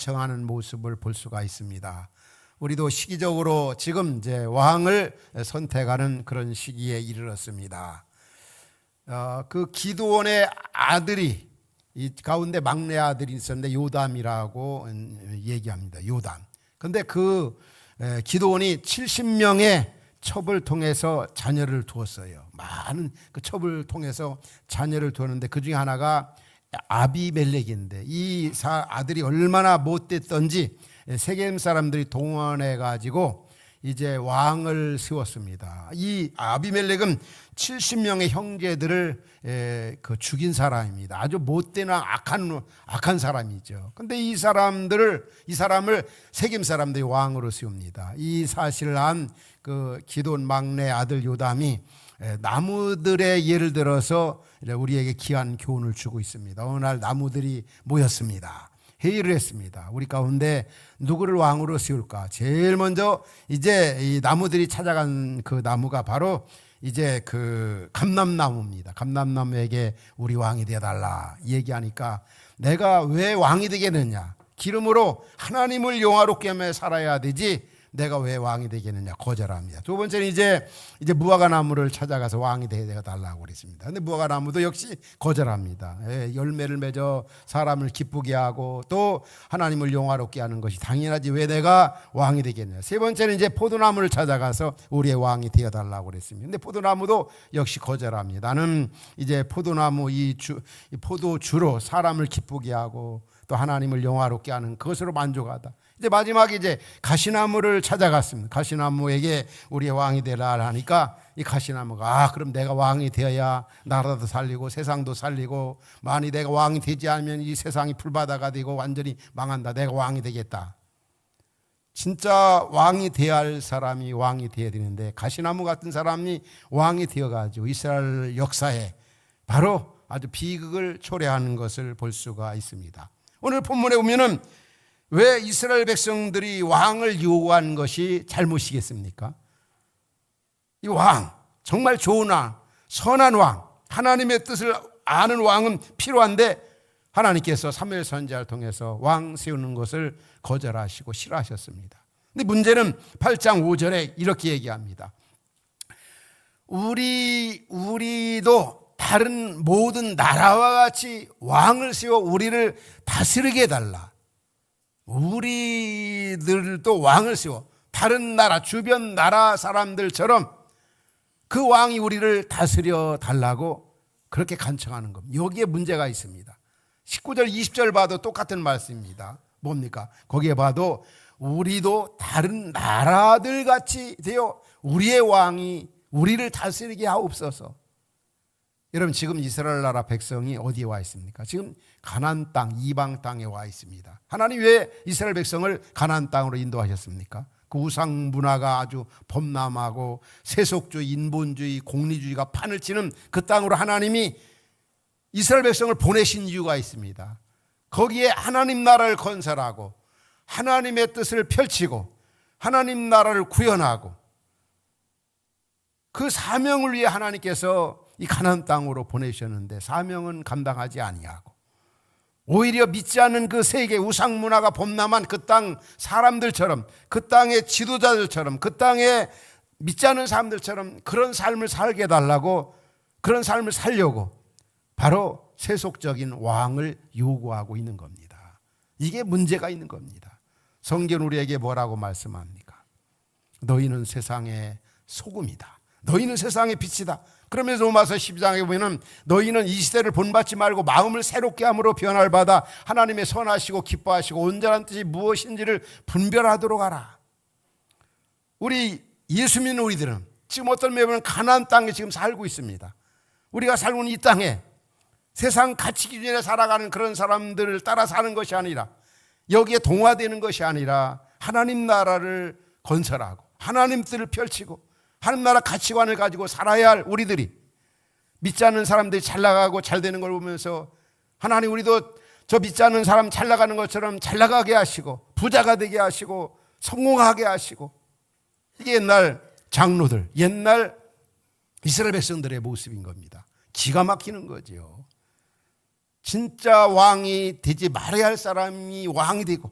정하는 모습을 볼 수가 있습니다. 우리도 시기적으로 지금 이제 왕을 선택하는 그런 시기에 이르렀습니다. 그 기드온의 아들이 이 가운데 막내 아들이 있었는데 요담이라고 얘기합니다. 요담. 근데 그 기드온이 70명의 첩을 통해서 자녀를 두었어요. 많은 그 첩을 통해서 자녀를 두었는데 그 중에 하나가 아비멜렉인데 이 아들이 얼마나 못됐던지 세겜 사람들이 동원해 가지고 이제 왕을 세웠습니다. 이 아비멜렉은 70명의 형제들을 죽인 사람입니다. 아주 못되나 악한 사람이죠. 근데 이 사람을 세겜 사람들이 왕으로 세웁니다. 이 사실을 안 그 기드온 막내 아들 요담이 나무들의 예를 들어서 우리에게 귀한 교훈을 주고 있습니다. 어느 날 나무들이 모였습니다. 회의를 했습니다. 우리 가운데 누구를 왕으로 세울까? 제일 먼저 이제 이 나무들이 찾아간 그 나무가 바로 이제 그 감람나무입니다. 감람나무에게 우리 왕이 되어달라 얘기하니까 내가 왜 왕이 되겠느냐? 기름으로 하나님을 영화롭게 하며 살아야 되지 내가 왜 왕이 되겠느냐 거절합니다. 두 번째는 이제 무화과 나무를 찾아가서 왕이 되어달라고 그랬습니다. 근데 무화과 나무도 역시 거절합니다. 열매를 맺어 사람을 기쁘게 하고 또 하나님을 영화롭게 하는 것이 당연하지 왜 내가 왕이 되겠느냐. 세 번째는 이제 포도나무를 찾아가서 우리의 왕이 되어달라고 그랬습니다. 근데 포도나무도 역시 거절합니다. 나는 이제 포도나무 이 포도주로 사람을 기쁘게 하고 또 하나님을 영화롭게 하는 그것으로 만족하다. 이제 마지막에 이제 가시나무를 찾아갔습니다. 가시나무에게 우리의 왕이 되라 하니까 이 가시나무가 그럼 내가 왕이 되어야 나라도 살리고 세상도 살리고 만일 내가 왕이 되지 않으면 이 세상이 풀바다가 되고 완전히 망한다. 내가 왕이 되겠다. 진짜 왕이 되어야 할 사람이 왕이 되어야 되는데 가시나무 같은 사람이 왕이 되어가지고 이스라엘 역사에 바로 아주 비극을 초래하는 것을 볼 수가 있습니다. 오늘 본문에 보면은 왜 이스라엘 백성들이 왕을 요구한 것이 잘못이겠습니까? 이 왕, 정말 좋은 왕, 선한 왕, 하나님의 뜻을 아는 왕은 필요한데 하나님께서 사무엘 선지자를 통해서 왕 세우는 것을 거절하시고 싫어하셨습니다. 근데 문제는 8장 5절에 이렇게 얘기합니다. 우리도 다른 모든 나라와 같이 왕을 세워 우리를 다스리게 해달라. 우리들도 왕을 세워 다른 나라 주변 나라 사람들처럼 그 왕이 우리를 다스려 달라고 그렇게 간청하는 겁니다. 여기에 문제가 있습니다. 19절 20절 봐도 똑같은 말씀입니다. 뭡니까? 거기에 봐도 우리도 다른 나라들 같이 되어 우리의 왕이 우리를 다스리게 하옵소서. 여러분 지금 이스라엘 나라 백성이 어디에 와 있습니까? 지금 가나안 땅, 이방 땅에 와 있습니다. 하나님 왜 이스라엘 백성을 가나안 땅으로 인도하셨습니까? 그 우상 문화가 아주 범람하고 세속주의, 인본주의, 공리주의가 판을 치는 그 땅으로 하나님이 이스라엘 백성을 보내신 이유가 있습니다. 거기에 하나님 나라를 건설하고 하나님의 뜻을 펼치고 하나님 나라를 구현하고 그 사명을 위해 하나님께서 이 가나안 땅으로 보내셨는데 사명은 감당하지 아니하고 오히려 믿지 않는 그 세계 우상 문화가 범람한 그 땅 사람들처럼 그 땅의 지도자들처럼 그 땅에 믿지 않는 사람들처럼 그런 삶을 살게 해달라고 그런 삶을 살려고 바로 세속적인 왕을 요구하고 있는 겁니다. 이게 문제가 있는 겁니다. 성경 우리에게 뭐라고 말씀합니까? 너희는 세상의 소금이다. 너희는 세상의 빛이다. 그러면서 로마서 12장에 보면 너희는 이 시대를 본받지 말고 마음을 새롭게 함으로 변화를 받아 하나님의 선하시고 기뻐하시고 온전한 뜻이 무엇인지를 분별하도록 하라. 우리 예수 믿는 우리들은 지금 어떤 면에는 가나안 땅에 지금 살고 있습니다. 우리가 살고 있는 이 땅에 세상 가치 기준에 살아가는 그런 사람들을 따라 사는 것이 아니라 여기에 동화되는 것이 아니라 하나님 나라를 건설하고 하나님 뜻을 펼치고 하나님 나라 가치관을 가지고 살아야 할 우리들이 믿지 않는 사람들이 잘 나가고 잘 되는 걸 보면서 하나님 우리도 저 믿지 않는 사람 잘 나가는 것처럼 잘 나가게 하시고 부자가 되게 하시고 성공하게 하시고 이게 옛날 장로들, 옛날 이스라엘 백성들의 모습인 겁니다. 기가 막히는 거죠. 진짜 왕이 되지 말아야 할 사람이 왕이 되고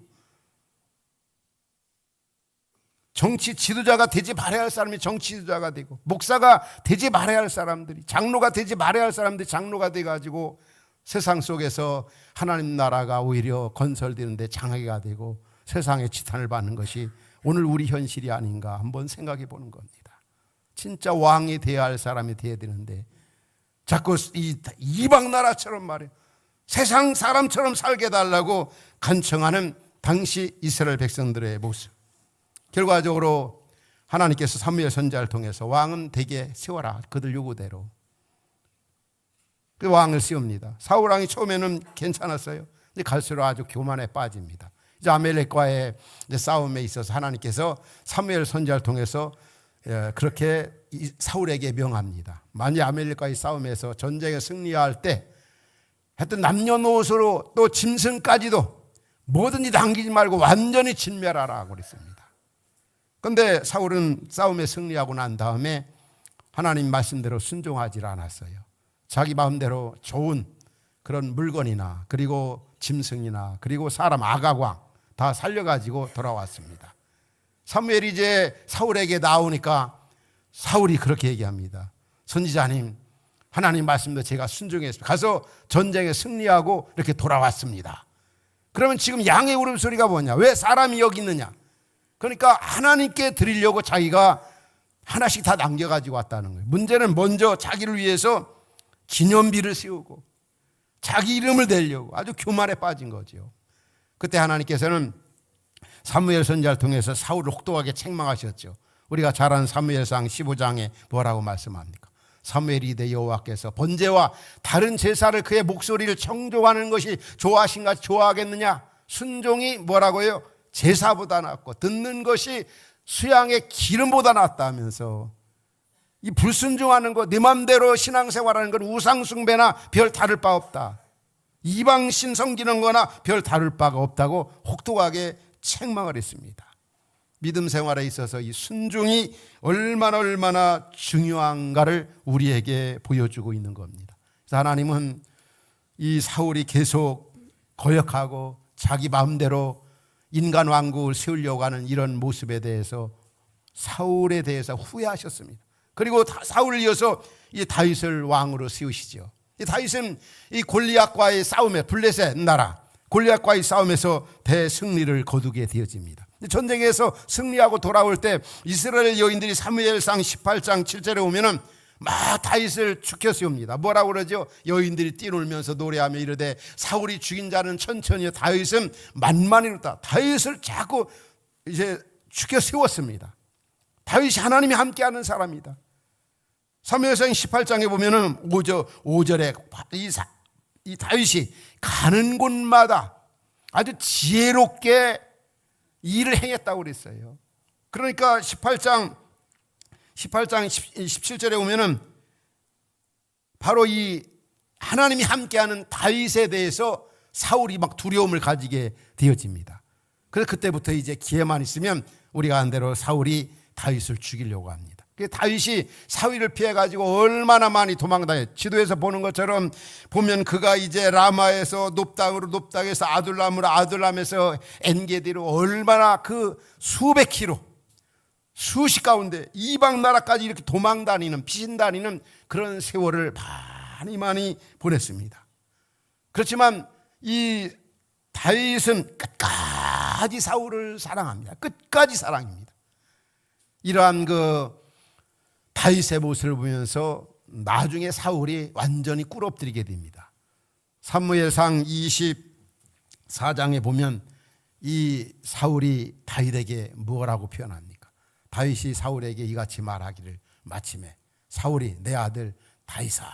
정치 지도자가 되지 말아야 할 사람이 정치 지도자가 되고, 목사가 되지 말아야 할 사람들이, 장로가 되지 말아야 할 사람들이 장로가 돼가지고 세상 속에서 하나님 나라가 오히려 건설되는데 장애가 되고 세상의 지탄을 받는 것이 오늘 우리 현실이 아닌가 한번 생각해 보는 겁니다. 진짜 왕이 되어야 할 사람이 되어야 되는데 자꾸 이방 나라처럼 말이에요, 세상 사람처럼 살게 해달라고 간청하는 당시 이스라엘 백성들의 모습. 결과적으로 하나님께서 사무엘 선지자를 통해서 왕은 되게 세워라, 그들 요구대로 그 왕을 씌웁니다. 사울 왕이 처음에는 괜찮았어요. 근데 갈수록 아주 교만에 빠집니다. 이제 아멜렉과의 싸움에 있어서 하나님께서 사무엘 선지자를 통해서 그렇게 사울에게 명합니다. 만약 아멜렉과의 싸움에서 전쟁에 승리할 때 하여튼 남녀노소로 또 짐승까지도 뭐든지 남기지 말고 완전히 진멸하라고 그랬습니다. 그런데 사울은 싸움에 승리하고 난 다음에 하나님 말씀대로 순종하지 않았어요. 자기 마음대로 좋은 그런 물건이나 그리고 짐승이나 그리고 사람 아가광 다 살려가지고 돌아왔습니다. 사무엘이 이제 사울에게 나오니까 사울이 그렇게 얘기합니다. 선지자님, 하나님 말씀도 제가 순종했습니다. 가서 전쟁에 승리하고 이렇게 돌아왔습니다. 그러면 지금 양의 울음소리가 뭐냐? 왜 사람이 여기 있느냐? 그러니까 하나님께 드리려고 자기가 하나씩 다 남겨가지고 왔다는 거예요. 문제는 먼저 자기를 위해서 기념비를 세우고 자기 이름을 내려고 아주 교만에 빠진 거죠. 그때 하나님께서는 사무엘 선지자를 통해서 사울을 혹독하게 책망하셨죠. 우리가 잘 아는 사무엘상 15장에 뭐라고 말씀합니까? 사무엘이 이르되 여호와께서 번제와 다른 제사를 그의 목소리를 청종하는 것이 좋아하신가? 좋아하겠느냐? 순종이 뭐라고요? 제사보다 낫고 듣는 것이 수양의 기름보다 낫다 하면서 이 불순종하는 것, 내 맘대로 신앙생활하는 건 우상숭배나 별 다를 바 없다. 이방신 섬기는 거나 별 다를 바가 없다고 혹독하게 책망을 했습니다. 믿음 생활에 있어서 이 순종이 얼마나 중요한가를 우리에게 보여주고 있는 겁니다. 그래서 하나님은 이 사울이 계속 거역하고 자기 마음대로 인간 왕국을 세우려고 하는 이런 모습에 대해서 사울에 대해서 후회하셨습니다. 그리고 사울을 이어서 이 다윗을 왕으로 세우시죠. 이 다윗은 이 골리앗과의 싸움에, 블레셋 나라 골리앗과의 싸움에서 대승리를 거두게 되어집니다. 전쟁에서 승리하고 돌아올 때 이스라엘 여인들이 사무엘상 18장 7절에 오면은 막 다윗을 축혀 세웁니다. 뭐라고 그러죠? 여인들이 뛰놀면서 노래하며 이르되 사울이 죽인 자는 천천히요 다윗은 만만이로다. 다윗을 자꾸 이제 축혀 세웠습니다. 다윗이 하나님이 함께하는 사람이다. 사무엘상 18장에 보면은 5절에 이 다윗이 가는 곳마다 아주 지혜롭게 일을 행했다고 그랬어요. 그러니까 18장 17절에 보면은 바로 이 하나님이 함께하는 다윗에 대해서 사울이 막 두려움을 가지게 되어집니다. 그래서 그때부터 이제 기회만 있으면 우리가 한 대로 사울이 다윗을 죽이려고 합니다. 다윗이 사위를 피해가지고 얼마나 많이 도망다녔어요. 지도에서 보는 것처럼 보면 그가 이제 라마에서 높당에서 아둘람에서 엔게디로 얼마나 그 수백 킬로 수십 가운데 이방 나라까지 이렇게 도망다니는 피신다니는 그런 세월을 많이 보냈습니다. 그렇지만 이 다윗은 끝까지 사울을 사랑합니다. 끝까지 사랑입니다. 이러한 그 다윗의 모습을 보면서 나중에 사울이 완전히 꿇어뜨리게 됩니다. 사무엘상 24장에 보면 이 사울이 다윗에게 뭐라고 표현합니까? 다윗이 사울에게 이같이 말하기를 마침에 사울이 내 아들 다윗아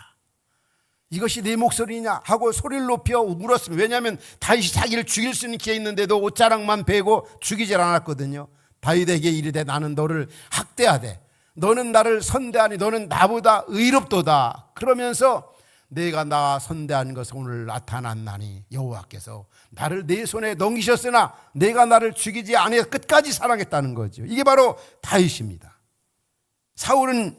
이것이 네 목소리냐 하고 소리를 높여 울었습니다. 왜냐하면 다윗이 자기를 죽일 수 있는 기회 있는데도 옷자락만 베고 죽이질 않았거든요. 다윗에게 이르되 나는 너를 학대하되 너는 나를 선대하니 너는 나보다 의롭도다. 그러면서 내가 나 선대한 것은 오늘 나타났나니 여호와께서 나를 내 손에 넘기셨으나 내가 나를 죽이지 아니해 끝까지 사랑했다는 거죠. 이게 바로 다윗입니다. 사울은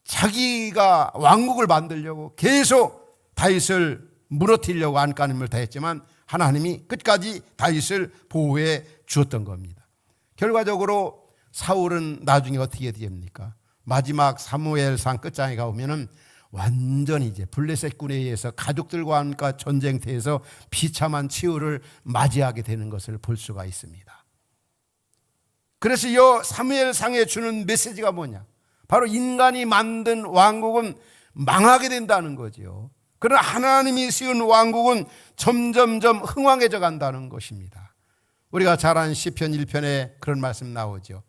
자기가 왕국을 만들려고 계속 다윗을 무너뜨리려고 안간힘을 다했지만 하나님이 끝까지 다윗을 보호해 주었던 겁니다. 결과적으로 사울은 나중에 어떻게 됩니까? 마지막 사무엘상 끝장에 가보면은 완전히 이제 블레셋군에 의해서 가족들과 함께 전쟁터에서 비참한 치유를 맞이하게 되는 것을 볼 수가 있습니다. 그래서 이 사무엘상에 주는 메시지가 뭐냐? 바로 인간이 만든 왕국은 망하게 된다는 거죠. 그러나 하나님이 세운 왕국은 점점점 흥왕해져 간다는 것입니다. 우리가 잘 아는 시편 1편에 그런 말씀 나오죠.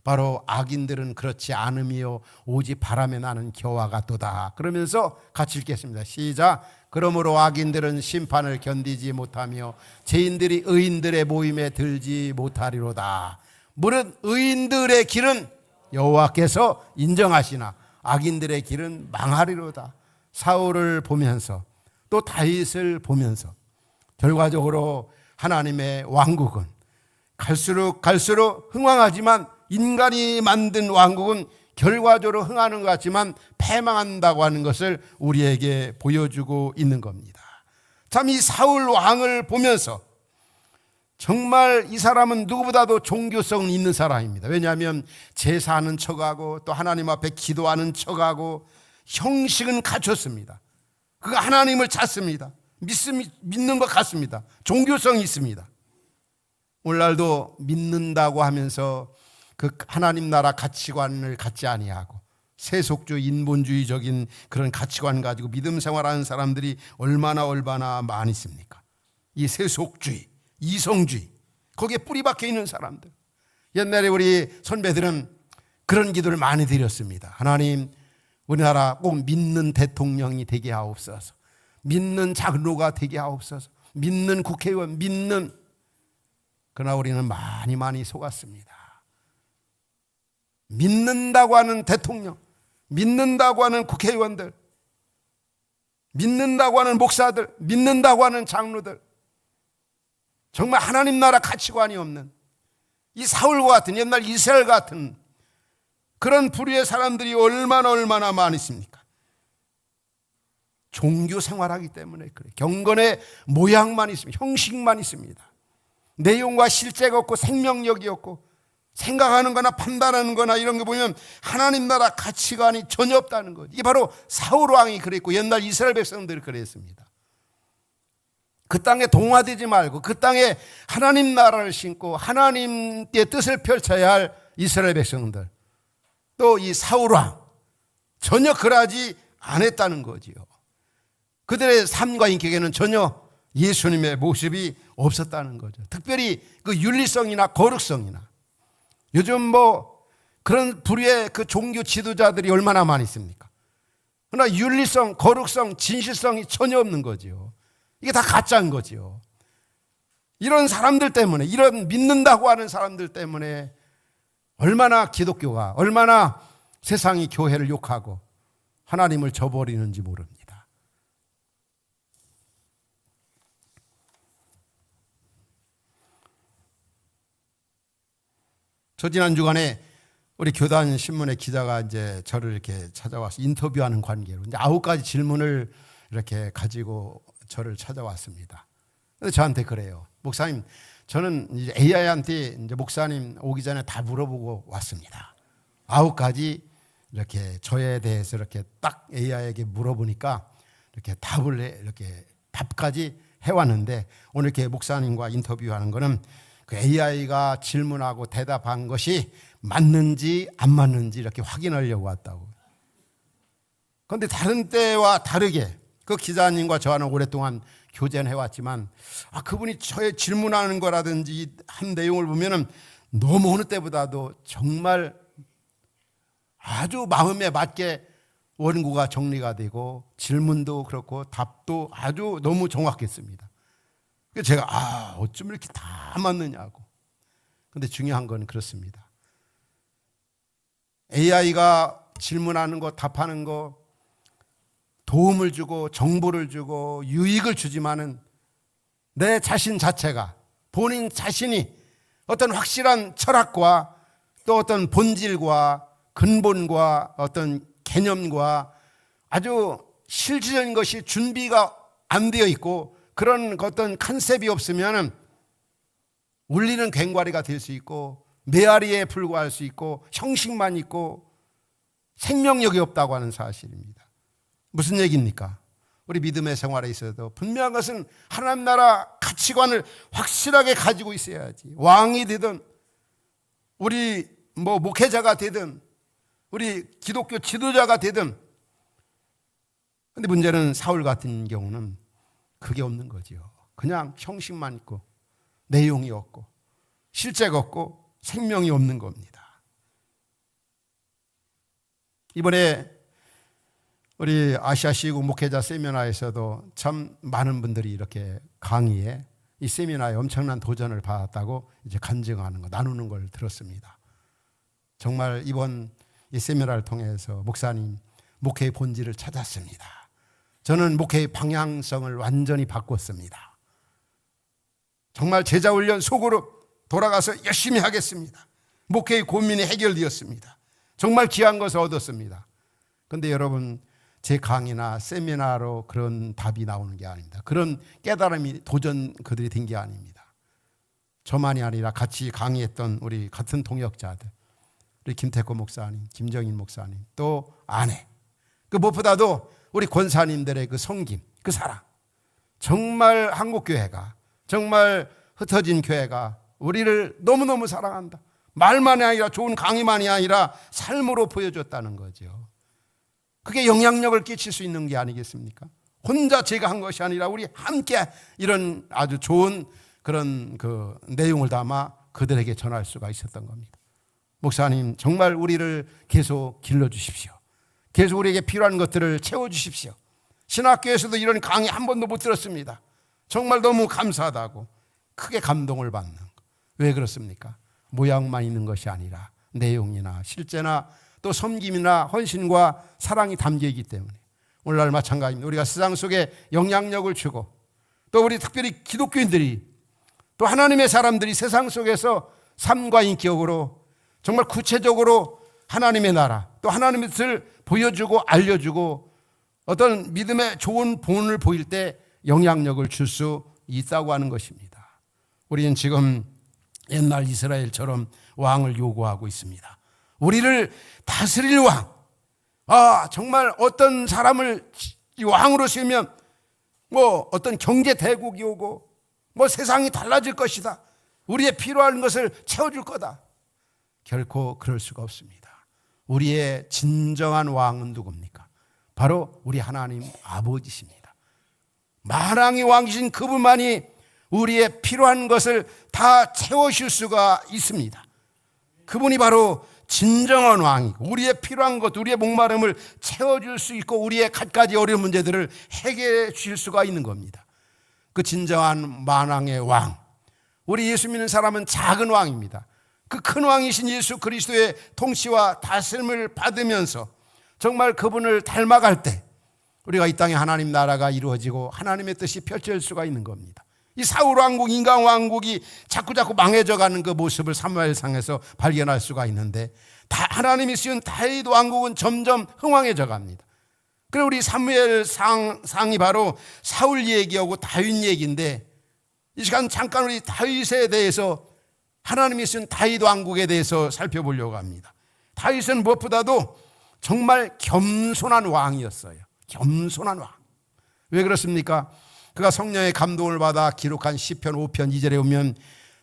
바로 악인들은 그렇지 않음이요 오직 바람에 나는 겨와 같도다. 그러면서 같이 읽겠습니다. 시작. 그러므로 악인들은 심판을 견디지 못하며 죄인들이 의인들의 모임에 들지 못하리로다. 무릇 의인들의 길은 여호와께서 인정하시나 악인들의 길은 망하리로다. 사울을 보면서 또 다윗을 보면서 결과적으로 하나님의 왕국은 갈수록 흥왕하지만 인간이 만든 왕국은 결과적으로 흥하는 것 같지만 패망한다고 하는 것을 우리에게 보여주고 있는 겁니다. 참 이 사울 왕을 보면서 정말 이 사람은 누구보다도 종교성 있는 사람입니다. 왜냐하면 제사하는 척하고 또 하나님 앞에 기도하는 척하고 형식은 갖췄습니다. 그가 하나님을 찾습니다. 믿는 것 같습니다. 종교성이 있습니다. 오늘날도 믿는다고 하면서 그 하나님 나라 가치관을 갖지 아니하고 세속주의, 인본주의적인 그런 가치관 가지고 믿음 생활하는 사람들이 얼마나 많이 있습니까? 이 세속주의, 이성주의, 거기에 뿌리 박혀 있는 사람들. 옛날에 우리 선배들은 그런 기도를 많이 드렸습니다. 하나님, 우리나라 꼭 믿는 대통령이 되게 하옵소서. 믿는 장로가 되게 하옵소서. 믿는 국회의원, 그러나 우리는 많이 속았습니다. 믿는다고 하는 대통령, 믿는다고 하는 국회의원들, 믿는다고 하는 목사들, 믿는다고 하는 장로들, 정말 하나님 나라 가치관이 없는 이 사울과 같은 옛날 이스라엘 같은 그런 부류의 사람들이 얼마나 많이 있습니까? 종교 생활하기 때문에 그래. 경건의 모양만 있습니다. 형식만 있습니다. 내용과 실제가 없고 생명력이 없고 생각하는 거나 판단하는 거나 이런 거 보면 하나님 나라 가치관이 전혀 없다는 거죠. 이게 바로 사울 왕이 그랬고 옛날 이스라엘 백성들이 그랬습니다. 그 땅에 동화되지 말고 그 땅에 하나님 나라를 신고 하나님의 뜻을 펼쳐야 할 이스라엘 백성들, 또 이 사울 왕 전혀 그러지 않았다는 거지요. 그들의 삶과 인격에는 전혀 예수님의 모습이 없었다는 거죠. 특별히 그 윤리성이나 거룩성이나 요즘 그런 부류의 그 종교 지도자들이 얼마나 많이 있습니까? 그러나 윤리성, 거룩성, 진실성이 전혀 없는 거죠. 이게 다 가짜인 거죠. 이런 사람들 때문에, 이런 믿는다고 하는 사람들 때문에 얼마나 기독교가, 얼마나 세상이 교회를 욕하고 하나님을 저버리는지 모릅니다. 저 지난 주간에 우리 교단 신문의 기자가 이제 저를 이렇게 찾아와서 인터뷰하는 관계로 이제 9가지 질문을 이렇게 가지고 저를 찾아왔습니다. 그래서 저한테 그래요. 목사님, 저는 이제 AI한테 이제 목사님 오기 전에 다 물어보고 왔습니다. 9가지 이렇게 저에 대해서 이렇게 딱 AI에게 물어보니까 이렇게 이렇게 답까지 해왔는데 오늘 이렇게 목사님과 인터뷰하는 거는 그 AI가 질문하고 대답한 것이 맞는지 안 맞는지 이렇게 확인하려고 왔다고. 그런데 다른 때와 다르게 그 기자님과 저와는 오랫동안 교제는 해왔지만 그분이 저의 질문하는 거라든지 한 내용을 보면은 너무 어느 때보다도 정말 아주 마음에 맞게 원고가 정리가 되고 질문도 그렇고 답도 아주 너무 정확했습니다. 그래서 제가 어쩜 이렇게 다 맞느냐고. 근데 중요한 건 그렇습니다. AI가 질문하는 거, 답하는 거, 도움을 주고 정보를 주고 유익을 주지만은 내 자신 자체가, 본인 자신이 어떤 확실한 철학과 또 어떤 본질과 근본과 어떤 개념과 아주 실질적인 것이 준비가 안 되어 있고 그런 어떤 컨셉이 없으면 울리는 괭과리가 될 수 있고 메아리에 불과할 수 있고 형식만 있고 생명력이 없다고 하는 사실입니다. 무슨 얘기입니까? 우리 믿음의 생활에 있어도 분명한 것은 하나님 나라 가치관을 확실하게 가지고 있어야지. 왕이 되든 우리 목회자가 되든 우리 기독교 지도자가 되든. 근데 문제는 사울 같은 경우는 그게 없는 거죠. 그냥 형식만 있고 내용이 없고 실제가 없고 생명이 없는 겁니다. 이번에 우리 아시아 시국 목회자 세미나에서도 참 많은 분들이 이렇게 강의에 이 세미나에 엄청난 도전을 받았다고 이제 간증하는 거, 나누는 걸 들었습니다. 정말 이번 이 세미나를 통해서 목사님 목회의 본질을 찾았습니다. 저는 목회의 방향성을 완전히 바꿨습니다. 정말 제자훈련 속으로 돌아가서 열심히 하겠습니다. 목회의 고민이 해결되었습니다. 정말 귀한 것을 얻었습니다. 그런데 여러분, 제 강의나 세미나로 그런 답이 나오는 게 아닙니다. 그런 깨달음이 도전 그들이 된 게 아닙니다. 저만이 아니라 같이 강의했던 우리 같은 동역자들, 우리 김태코 목사님, 김정인 목사님, 또 아내, 그 무엇보다도 우리 권사님들의 그 섬김, 그 사랑, 정말 한국교회가, 정말 흩어진 교회가 우리를 너무너무 사랑한다. 말만이 아니라 좋은 강의만이 아니라 삶으로 보여줬다는 거죠. 그게 영향력을 끼칠 수 있는 게 아니겠습니까? 혼자 제가 한 것이 아니라 우리 함께 이런 아주 좋은 그런 그 내용을 담아 그들에게 전할 수가 있었던 겁니다. 목사님, 정말 우리를 계속 길러주십시오. 계속 우리에게 필요한 것들을 채워주십시오. 신학교에서도 이런 강의 한 번도 못 들었습니다. 정말 너무 감사하다고 크게 감동을 받는 거. 왜 그렇습니까? 모양만 있는 것이 아니라 내용이나 실제나 또 섬김이나 헌신과 사랑이 담겨있기 때문에 오늘날 마찬가지입니다. 우리가 세상 속에 영향력을 주고 또 우리 특별히 기독교인들이 또 하나님의 사람들이 세상 속에서 삶과 인격으로 정말 구체적으로 하나님의 나라 또 하나님의 뜻을 보여주고 알려주고 어떤 믿음의 좋은 본을 보일 때 영향력을 줄 수 있다고 하는 것입니다. 우리는 지금 옛날 이스라엘처럼 왕을 요구하고 있습니다. 우리를 다스릴 왕. 정말 어떤 사람을 왕으로 세우면 어떤 경제 대국이 오고 세상이 달라질 것이다. 우리의 필요한 것을 채워줄 거다. 결코 그럴 수가 없습니다. 우리의 진정한 왕은 누굽니까? 바로 우리 하나님 아버지십니다. 만왕의 왕이신 그분만이 우리의 필요한 것을 다 채워줄 수가 있습니다. 그분이 바로 진정한 왕이고 우리의 필요한 것, 우리의 목마름을 채워줄 수 있고 우리의 갖가지 어려운 문제들을 해결해 주실 수가 있는 겁니다. 그 진정한 만왕의 왕, 우리 예수 믿는 사람은 작은 왕입니다. 그 큰 왕이신 예수 그리스도의 통치와 다스림을 받으면서 정말 그분을 닮아갈 때 우리가 이 땅에 하나님 나라가 이루어지고 하나님의 뜻이 펼쳐질 수가 있는 겁니다. 이 사울 왕국, 인간 왕국이 자꾸자꾸 망해져가는 그 모습을 사무엘상에서 발견할 수가 있는데 하나님이 씌운 다윗 왕국은 점점 흥왕해져 갑니다. 그리고 우리 사무엘상이 바로 사울 얘기하고 다윗 얘기인데 이 시간 잠깐 우리 다윗에 대해서 하나님이 쓴 다윗 왕국에 대해서 살펴보려고 합니다. 다윗은 무엇보다도 정말 겸손한 왕이었어요. 겸손한 왕. 왜 그렇습니까? 그가 성령의 감동을 받아 기록한 시편 5편 2절에 오면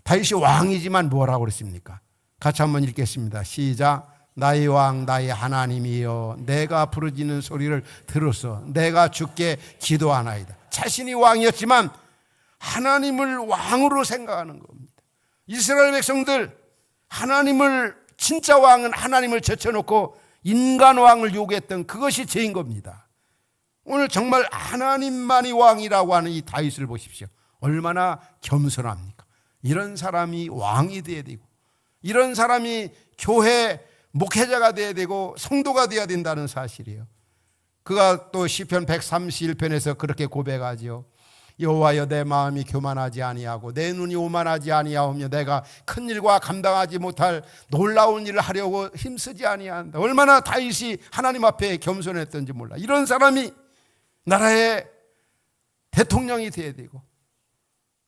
다윗이 왕이지만 뭐라고 그랬습니까? 같이 한번 읽겠습니다. 시작. 나의 왕 나의 하나님이여 내가 부르짖는 소리를 들어서 내가 주께 기도하나이다. 자신이 왕이었지만 하나님을 왕으로 생각하는 겁니다. 이스라엘 백성들 하나님을 진짜 왕은 하나님을 제쳐놓고 인간 왕을 요구했던 그것이 죄인 겁니다. 오늘 정말 하나님만이 왕이라고 하는 이 다윗을 보십시오. 얼마나 겸손합니까? 이런 사람이 왕이 되어야 되고 이런 사람이 교회 목회자가 되어야 되고 성도가 되어야 된다는 사실이에요. 그가 또 시편 131편에서 그렇게 고백하죠. 여호와여 내 마음이 교만하지 아니하고 내 눈이 오만하지 아니하오며 내가 큰 일과 감당하지 못할 놀라운 일을 하려고 힘쓰지 아니한다. 얼마나 다윗이 하나님 앞에 겸손했던지 몰라. 이런 사람이 나라의 대통령이 되어야 되고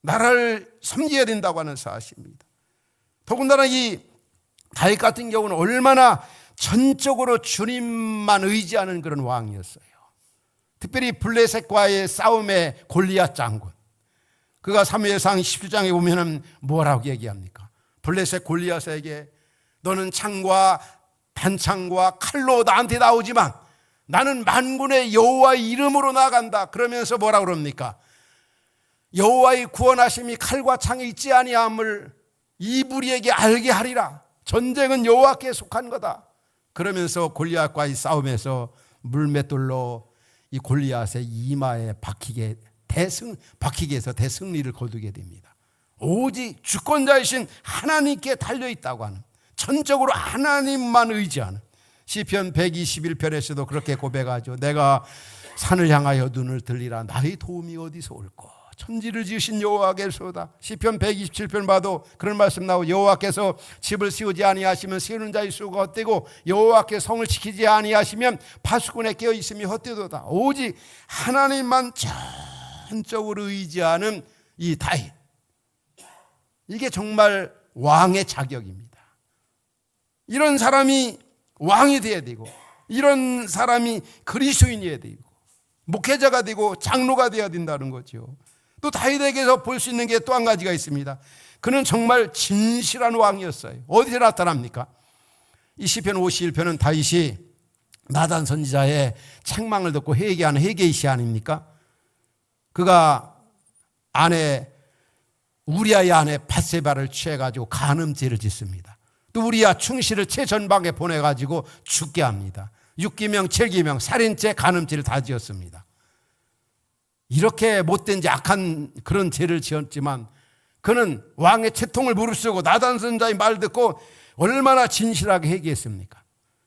나라를 섬겨야 된다고 하는 사실입니다. 더군다나 이 다윗 같은 경우는 얼마나 전적으로 주님만 의지하는 그런 왕이었어요. 특별히 블레셋과의 싸움의 골리앗 장군, 그가 사무엘상 17장에 보면은 뭐라고 얘기합니까? 블레셋 골리앗에게 너는 창과 단창과 칼로 나한테 나오지만 나는 만군의 여호와의 이름으로 나간다. 그러면서 뭐라고 그럽니까? 여호와의 구원하심이 칼과 창에 있지 아니함을 이 무리에게 알게 하리라. 전쟁은 여호와께 속한 거다. 그러면서 골리앗과의 싸움에서 물맷돌로 이 골리앗의 이마에 박히게 해서 대승리를 거두게 됩니다. 오직 주권자이신 하나님께 달려있다고 하는, 전적으로 하나님만 의지하는, 시편 121편에서도 그렇게 고백하죠. 내가 산을 향하여 눈을 들리라. 나의 도움이 어디서 올꼬? 천지를 지으신 여호와께서다. 시편 127편 봐도 그런 말씀 나오고, 여호와께서 집을 세우지 아니하시면 세우는 자의 수가 헛되고 여호와께서 성을 지키지 아니하시면 파수꾼에 깨어 있음이 헛되도다. 오직 하나님만 전적으로 의지하는 이 다윗, 이게 정말 왕의 자격입니다. 이런 사람이 왕이 되어야 되고, 이런 사람이 그리스도인이어야 되고, 목회자가 되고 장로가 되어야 된다는 거죠. 또 다윗에게서 볼 수 있는 게 또 한 가지가 있습니다. 그는 정말 진실한 왕이었어요. 어디서 나타납니까? 이 시편 51편은 다윗이 나단 선지자의 책망을 듣고 회개하는 회개의 시 아닙니까? 그가 우리아의 아내 밧세바를 취해가지고 간음죄를 짓습니다. 또 우리아 충실을 최전방에 보내가지고 죽게 합니다. 6기명, 7기명, 살인죄, 간음죄를 다 지었습니다. 이렇게 못된 악한 그런 죄를 지었지만 그는 왕의 채통을 무릅쓰고 나단 선지자의 말 듣고 얼마나 진실하게 회개했습니까?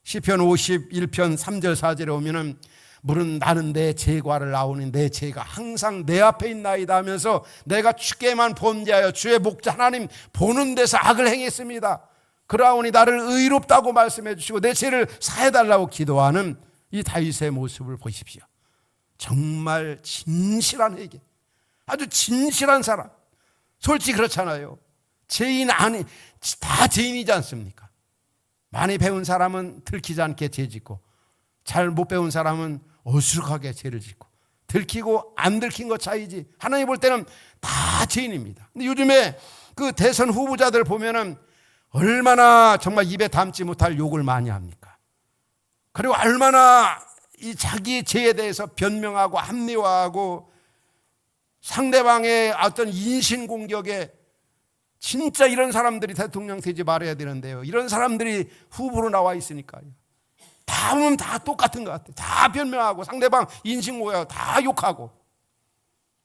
시편 51편 3절 4절에 오면은 물은 나는 내 죄과를 나오니 내 죄가 항상 내 앞에 있나이다 하면서 내가 주께만 범죄하여 주의 목자 하나님 보는 데서 악을 행했습니다. 그러하오니 나를 의롭다고 말씀해 주시고 내 죄를 사해달라고 기도하는 이 다윗의 모습을 보십시오. 정말 진실한 회개, 아주 진실한 사람. 솔직히 그렇잖아요. 죄인 아니, 다 죄인이지 않습니까? 많이 배운 사람은 들키지 않게 죄 짓고, 잘 못 배운 사람은 어수룩하게 죄를 짓고, 들키고 안 들킨 것 차이지 하나님 볼 때는 다 죄인입니다. 근데 요즘에 그 대선 후보자들 보면은 얼마나 정말 입에 담지 못할 욕을 많이 합니까? 그리고 얼마나 이 자기 죄에 대해서 변명하고 합리화하고 상대방의 어떤 인신공격에, 진짜 이런 사람들이 대통령 되지 말아야 되는데요. 이런 사람들이 후보로 나와 있으니까요. 다 보면 다 똑같은 것 같아요. 다 변명하고 상대방 인신공격하고 다 욕하고.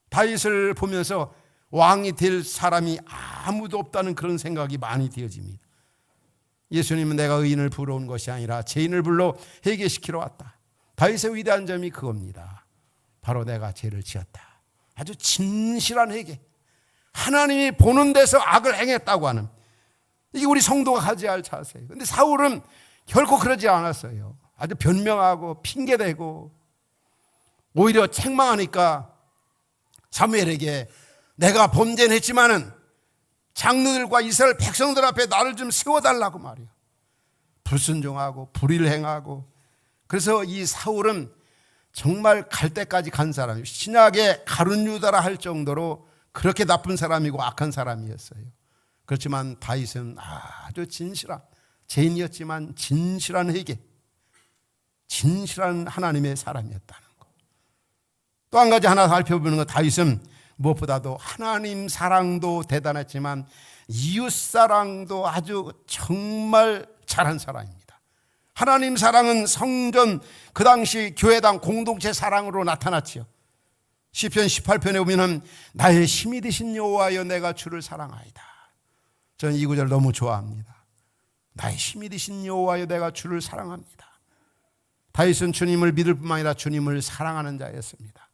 다윗을 보면서 왕이 될 사람이 아무도 없다는 그런 생각이 많이 되어집니다. 예수님은 내가 의인을 부러운 것이 아니라 죄인을 불러 회개시키러 왔다. 다윗의 위대한 점이 그겁니다. 바로 내가 죄를 지었다. 아주 진실한 회개. 하나님이 보는 데서 악을 행했다고 하는, 이게 우리 성도가 가져야 할 자세예요. 그런데 사울은 결코 그러지 않았어요. 아주 변명하고 핑계대고 오히려 책망하니까 사무엘에게 내가 범죄는 했지만은 장로들과 이스라엘 백성들 앞에 나를 좀 세워달라고 말이에요. 불순종하고 불의를 행하고. 그래서 이 사울은 정말 갈 때까지 간 사람이에요. 신약의 가룟 유다라 할 정도로 그렇게 나쁜 사람이고 악한 사람이었어요. 그렇지만 다윗은 아주 진실한, 죄인이었지만 진실한 회개, 진실한 하나님의 사람이었다는 것. 또 한 가지 하나 살펴보는 것, 다윗은 무엇보다도 하나님 사랑도 대단했지만 이웃 사랑도 아주 정말 잘한 사람입니다. 하나님 사랑은 성전, 그 당시 교회당 공동체 사랑으로 나타났지요. 시편 18편에 보면 나의 힘이 되신 여호와여 내가 주를 사랑하이다. 저는 이 구절 너무 좋아합니다. 나의 힘이 되신 여호와여 내가 주를 사랑합니다. 다윗은 주님을 믿을 뿐만 아니라 주님을 사랑하는 자였습니다.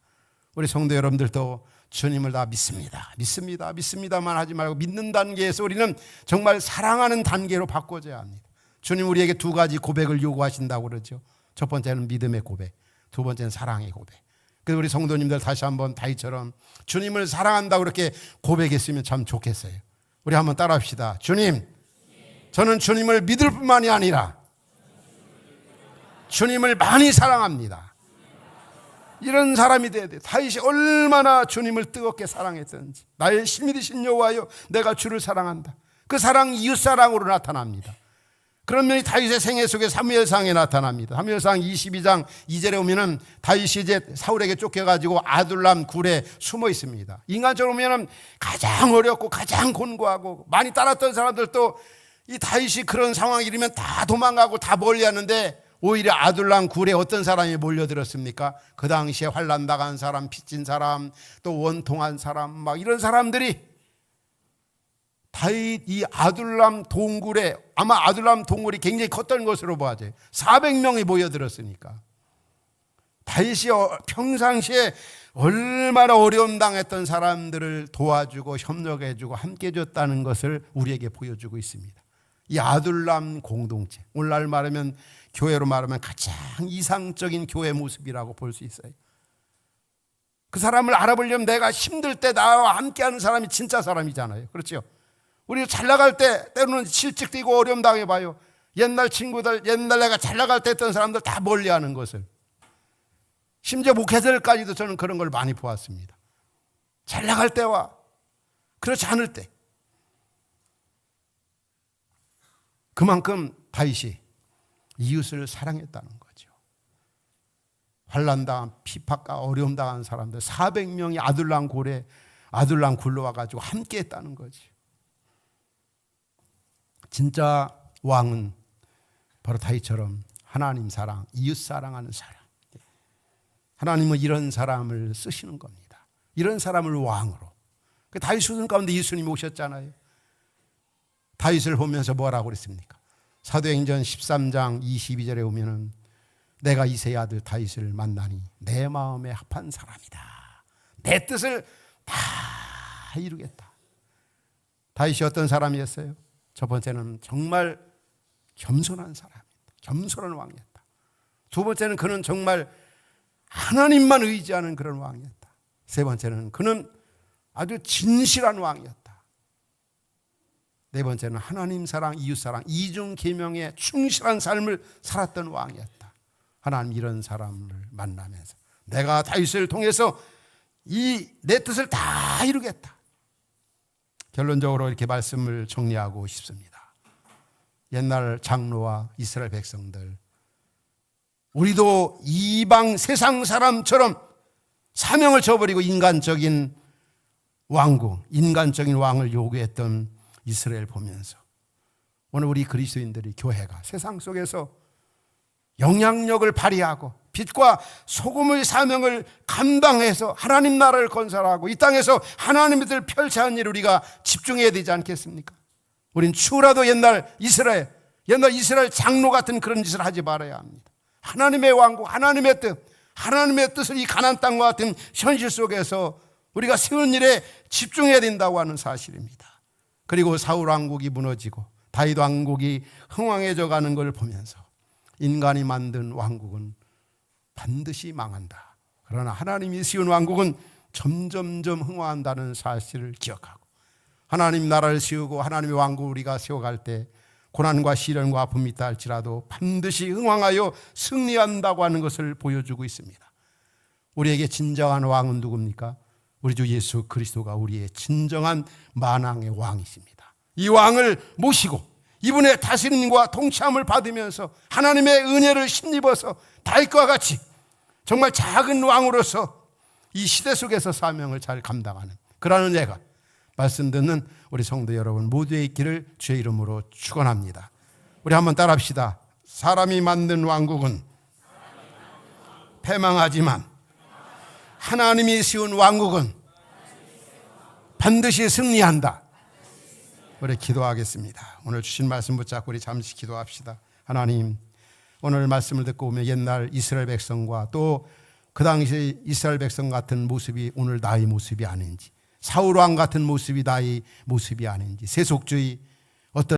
우리 성도 여러분들도 주님을 다 믿습니다. 믿습니다. 믿습니다만 하지 말고 믿는 단계에서 우리는 정말 사랑하는 단계로 바꿔줘야 합니다. 주님 우리에게 두 가지 고백을 요구하신다고 그러죠. 첫 번째는 믿음의 고백, 두 번째는 사랑의 고백. 그래서 우리 성도님들 다시 한번 다윗처럼 주님을 사랑한다고 그렇게 고백했으면 참 좋겠어요. 우리 한번 따라합시다. 주님, 저는 주님을 믿을 뿐만이 아니라 주님을 많이 사랑합니다. 이런 사람이 돼야 돼요. 다윗이 얼마나 주님을 뜨겁게 사랑했던지. 나의 힘이 되신 여호와여, 내가 주를 사랑한다. 그 사랑이 이웃사랑으로 나타납니다. 그런 면이 다윗의 생애 속에 사무엘상에 나타납니다. 사무엘상 22장 2절에 오면은 다윗이 이제 사울에게 쫓겨가지고 아둘람 굴에 숨어 있습니다. 인간적으로 보면은 가장 어렵고 가장 곤고하고 많이 따랐던 사람들도 이 다윗이 그런 상황이 이르면 다 도망가고 다 멀리하는데 오히려 아둘람 굴에 어떤 사람이 몰려들었습니까? 그 당시에 환난 당한 사람, 빚진 사람, 또 원통한 사람, 막 이런 사람들이 다윗 이 아둘람 동굴에, 아마 아둘람 동굴이 굉장히 컸던 것으로 봐야죠. 400명이 모여들었으니까. 다윗이 평상시에 얼마나 어려움 당했던 사람들을 도와주고 협력해주고 함께해줬다는 것을 우리에게 보여주고 있습니다. 이 아둘람 공동체, 오늘날 말하면 교회로 말하면 가장 이상적인 교회 모습이라고 볼 수 있어요. 그 사람을 알아보려면 내가 힘들 때 나와 함께하는 사람이 진짜 사람이잖아요. 그렇죠? 우리 잘 나갈 때 때로는 실직되고 어려움 당해봐요. 옛날 친구들, 옛날 내가 잘 나갈 때 했던 사람들 다 멀리하는 것을. 심지어 목회자들까지도 저는 그런 걸 많이 보았습니다. 잘 나갈 때와 그렇지 않을 때. 그만큼 다윗이 이웃을 사랑했다는 거죠. 환난당한 피박과 어려움 당한 사람들 400명이 아둘람 굴로 와가지고 함께 했다는 거죠. 진짜 왕은 바로 다윗처럼 하나님 사랑, 이웃 사랑하는 사람. 하나님은 이런 사람을 쓰시는 겁니다. 이런 사람을 왕으로. 다윗 수준 가운데 예수님이 오셨잖아요. 다윗을 보면서 뭐라고 그랬습니까? 사도행전 13장 22절에 오면은 내가 이새의 아들 다윗을 만나니 내 마음에 합한 사람이다. 내 뜻을 다 이루겠다. 다윗이 어떤 사람이었어요? 첫 번째는 정말 겸손한 사람이다. 겸손한 왕이었다. 두 번째는 그는 정말 하나님만 의지하는 그런 왕이었다. 세 번째는 그는 아주 진실한 왕이었다. 네 번째는 하나님 사랑, 이웃 사랑, 이중 계명에 충실한 삶을 살았던 왕이었다. 하나님 이런 사람을 만나면서 내가 다윗을 통해서 이 내 뜻을 다 이루겠다. 결론적으로 이렇게 말씀을 정리하고 싶습니다. 옛날 장로와 이스라엘 백성들, 우리도 이방 세상 사람처럼 사명을 저버리고 인간적인 왕국, 인간적인 왕을 요구했던 이스라엘 보면서 오늘 우리 그리스도인들이, 교회가 세상 속에서 영향력을 발휘하고 빛과 소금의 사명을 감당해서 하나님 나라를 건설하고 이 땅에서 하나님의 뜻을 펼쳐야 하는 일 우리가 집중해야 되지 않겠습니까? 우린 추라도 옛날 이스라엘 장로 같은 그런 짓을 하지 말아야 합니다. 하나님의 왕국, 하나님의 뜻을 이 가나안 땅과 같은 현실 속에서 우리가 세운 일에 집중해야 된다고 하는 사실입니다. 그리고 사울 왕국이 무너지고 다윗 왕국이 흥왕해져 가는 걸 보면서 인간이 만든 왕국은 반드시 망한다. 그러나 하나님이 세운 왕국은 점점점 흥왕한다는 사실을 기억하고 하나님 나라를 세우고 하나님의 왕국을 우리가 세워갈 때 고난과 시련과 아픔이 있다 할지라도 반드시 흥왕하여 승리한다고 하는 것을 보여주고 있습니다. 우리에게 진정한 왕은 누굽니까? 우리 주 예수 그리스도가 우리의 진정한 만왕의 왕이십니다. 이 왕을 모시고 이분의 다스림과 통치함을 받으면서 하나님의 은혜를 힘입어서 다윗과 같이 정말 작은 왕으로서 이 시대 속에서 사명을 잘 감당하는 그런 은혜가 말씀 듣는 우리 성도 여러분 모두의 있기를 주의 이름으로 축원합니다. 우리 한번 따라합시다. 사람이 만든 왕국은 패망하지만 하나님이 세운 왕국은 반드시 승리한다. 우리 기도하겠습니다. 오늘 주신 말씀 붙잡고 우리 잠시 기도합시다. 하나님, 오늘 말씀을 듣고 오면 옛날 이스라엘 백성과 또 그 당시 이스라엘 백성 같은 모습이 오늘 나의 모습이 아닌지, 사울 왕 같은 모습이 나의 모습이 아닌지, 세속주의,